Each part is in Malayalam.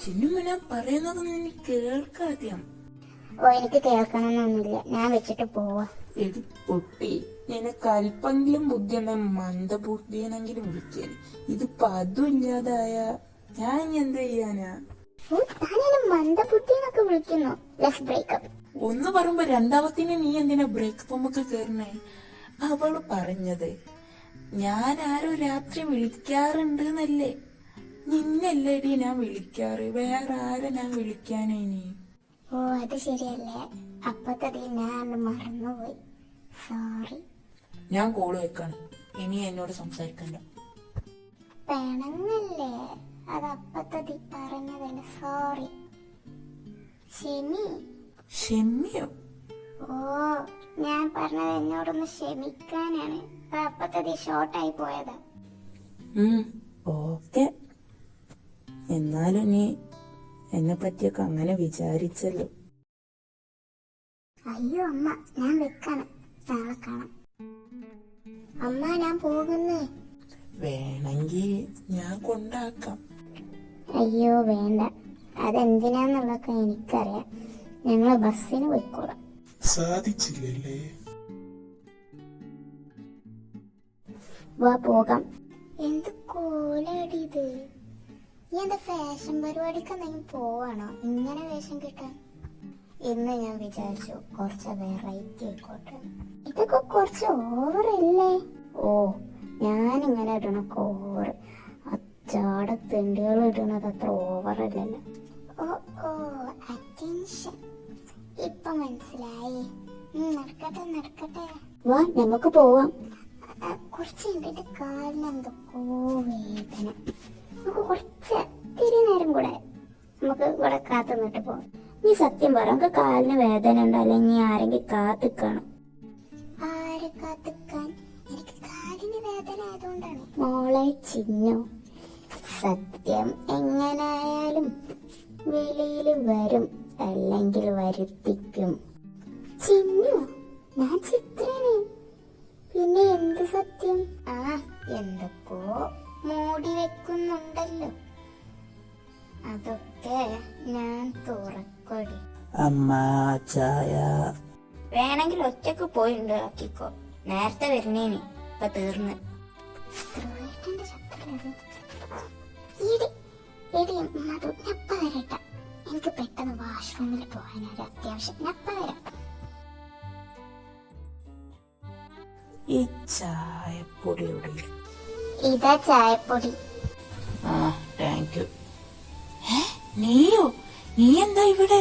ചിന്നുമ്മ ഞാൻ പറയുന്നതൊന്നും നീ കേൾക്കാദ്യം. ഓ, എനിക്ക് കേൾക്കണമെന്നൊന്നുമില്ല, ഞാൻ വെച്ചിട്ട് പോവാ. എടി പൊട്ടി, നിനക്ക് അല്പെങ്കിലും ബുദ്ധിയുണ്ടെ മന്ദബുദ്ധിയെന്നെങ്കിലും വിളിക്കാന്. ഇതിപ്പോ അതും ഇല്ലാതായ ഞാൻ എന്ത് ചെയ്യാനാ? മന്ദബുദ്ധിന്നൊക്കെ വിളിക്കുന്നു. Let's breakup. ഒന്ന് പറയുമ്പോ രണ്ടാമത്തിന് നീ എന്തിനാ ബ്രേക്കപ്പ് നമുക്ക് കേറണേ? അവള് പറഞ്ഞത് ഞാൻ ആരോ രാത്രി വിളിക്കാറുണ്ട് എന്നല്ലേ. നിന്നല്ലേടി ഞാൻ വിളിക്കാറ്, വേറെ ആരെ ഞാൻ വിളിക്കാനേ? നീ ഓ, അത് ശരിയല്ലേ. അപ്പത്തതി ഞാൻ മറന്നുപോയി, സോറി. ഞാൻ കോള് വെക്കാണ്, ഇനി എന്നോട് സംസാരിക്കണ്ട. പെണങ്ങല്ലേ, അത് അപ്പത്തതി പറഞ്ഞതല്ല, സോറി. ക്ഷമി. ക്ഷമിയോ? ഓ, ഞാൻ പറഞ്ഞത് എന്നോടൊന്ന് ക്ഷമിക്കാനാണ്. അത് അപ്പത്തതി ഷോർട്ടായി പോയതാ. ഓക്കെ, എന്നാലും നീ എന്നെ പറ്റിയൊക്കെ അങ്ങനെ വിചാരിച്ചല്ലോ. അയ്യോ അമ്മ, ഞാൻ വെക്കാണ്, നാളെ കാണാം. അമ്മ, ഞാൻ പോകുന്നേ. വേണമെങ്കിൽ ഞാൻ കൊണ്ടാക്കാം. അയ്യോ വേണ്ട, അതെന്തിനാന്നുള്ളതൊക്കെ എനിക്കറിയാം. ഞങ്ങള് ബസ്സിന് പോയിക്കോളാം. സാധിച്ചില്ലല്ലേ? വാ പോകാം. എന്ത് കോലടി ഇത്? നീ എന്താ ഫാഷൻ പരിപാടിക്ക് എന്തെങ്കിലും പോവാണോ ഇങ്ങനെ വേഷം കിട്ടാൻ? ഇന്ന് ഞാൻ വിചാരിച്ചു കുറച്ച് വെറൈറ്റി ആയിക്കോട്ടെ. ഇതൊക്കെ കുറച്ച് ഓവറല്ലേ? ഓ, ഞാനിങ്ങനെ ഇടണൊക്കെ ഓവർ. അച്ചാട തെണ്ടുകൾ ഇടണത് അത്ര ഓവറല്ലല്ലോ. ഓ ഓ, അറ്റൻഷൻ. ഇപ്പൊ മനസ്സിലായി. നടക്കട്ടെ നടക്കട്ടെ. വാ, നമുക്ക് പോവാം. കുറച്ച് എന്റെ കാലിന് എന്തൊക്കെയോ വേദന. നമുക്ക് കുറച്ച് തിരി നേരം കൂടെ നമുക്ക് ഇവിടെ കാത്തു നിന്നിട്ട് പോവാം. നീ സത്യം പറ, നമുക്ക് കാലിന് വേദന ഉണ്ടോ, അല്ലെങ്കിൽ ആരെങ്കിലും കാത്തിക്കണം? ആരെ കാത്തിക്കാൻ? എനിക്ക് കാലിന് വേദന ആയതുകൊണ്ടാണ്. മോളെ ചിന്നു, സത്യം എങ്ങനായാലും വെളിയിൽ വരും, അല്ലെങ്കിൽ വരുത്തിക്കും. ചിന്നു, ഞാൻ ചിത്രയാണ്. പിന്നെ എന്ത് സത്യം? ആ, എന്തൊക്കോ മൂടി വെക്കുന്നുണ്ടല്ലോ, അതൊക്കെ ഞാൻ തുറക്കൊടി. അമ്മ ചായ വേണമെങ്കിൽ ഒറ്റക്ക് പോയി ഉണ്ടാക്കിക്കോ, നേരത്തെ വരുന്നേനി. ഇപ്പൊ തീർന്ന്. എനിക്ക് പെട്ടെന്ന് വാഷ്റൂമിൽ പോകാനൊരു അത്യാവശ്യം. നപ്പ വരാം. ഈ ചായപ്പൊടി എവിടെ? ഇതാ ചായപ്പൊടി. ആ, താങ്ക് യു. നീയോ? നീ എന്താ ഇവിടെ?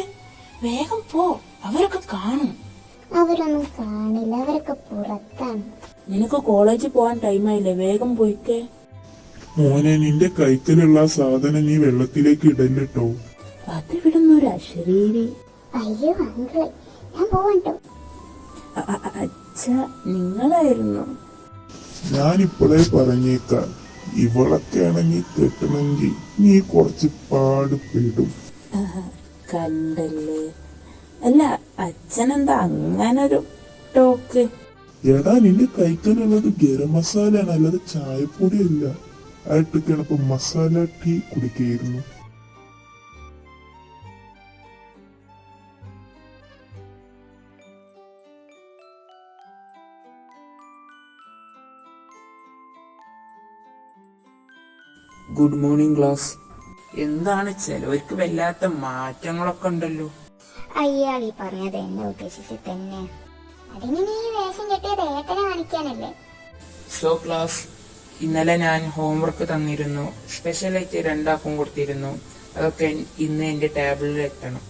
വേഗം പോ, അവരൊക്കെ കാണും. അവരൊന്നും കാണില്ല, അവരൊക്കെ പുറത്താണ്. നിനക്ക് കോളേജിൽ പോവാൻ ടൈമായില്ലേ, വേഗം പോയിക്കേ. മോനെ, നിന്റെ കൈക്കലുള്ള സാധനം നീ വെള്ളത്തിലേക്ക് ഇടല്ലോ. അതിവിടുന്നൊരു അശരീരി. അയ്യോ അങ്കിളെ, ഞാൻ പോവാട്ടോ. അച്ഛ, നിങ്ങളായിരുന്നു? ഞാനിപ്പോഴേ പറഞ്ഞേക്കാം, ഇവളൊക്കെ ആണെങ്കിൽ കെട്ടണമെങ്കിൽ നീ കുറച്ച് പാടുപെടും. കണ്ടല്ലേ? അല്ല, അച്ഛനെന്താ അങ്ങനൊരു ടോക്ക്? എടാ, നിന്റെ കൈക്കലുള്ളത് ഗരം മസാല ആണ്, അല്ലാതെ ചായപ്പൊടിയല്ല. ആയിട്ടൊക്കെയാണ് ഇപ്പൊ മസാല ടീ കുടിക്കായിരുന്നു. Good morning class. എന്താണ് ചിലവർക്ക് വല്ലാത്ത മാറ്റങ്ങളൊക്കെ ഉണ്ടല്ലോ. അയാൾ ഈ പറഞ്ഞത് എന്നെ ഉദ്ദേശിച്ച് തന്നെ. അതിന് നീ വേഷം കെട്ടിയത് ഏട്ടനെ കാണിക്കാനല്ലേ? സോ ക്ലാസ്, ഇന്നലെ ഞാൻ ഹോംവർക്ക് തന്നിരുന്നു. സ്പെഷ്യലായിട്ട് 2 ആക്കും കൊടുത്തിരുന്നു. അതൊക്കെ ഇന്ന് എന്റെ ടേബിളിൽ എത്തണം.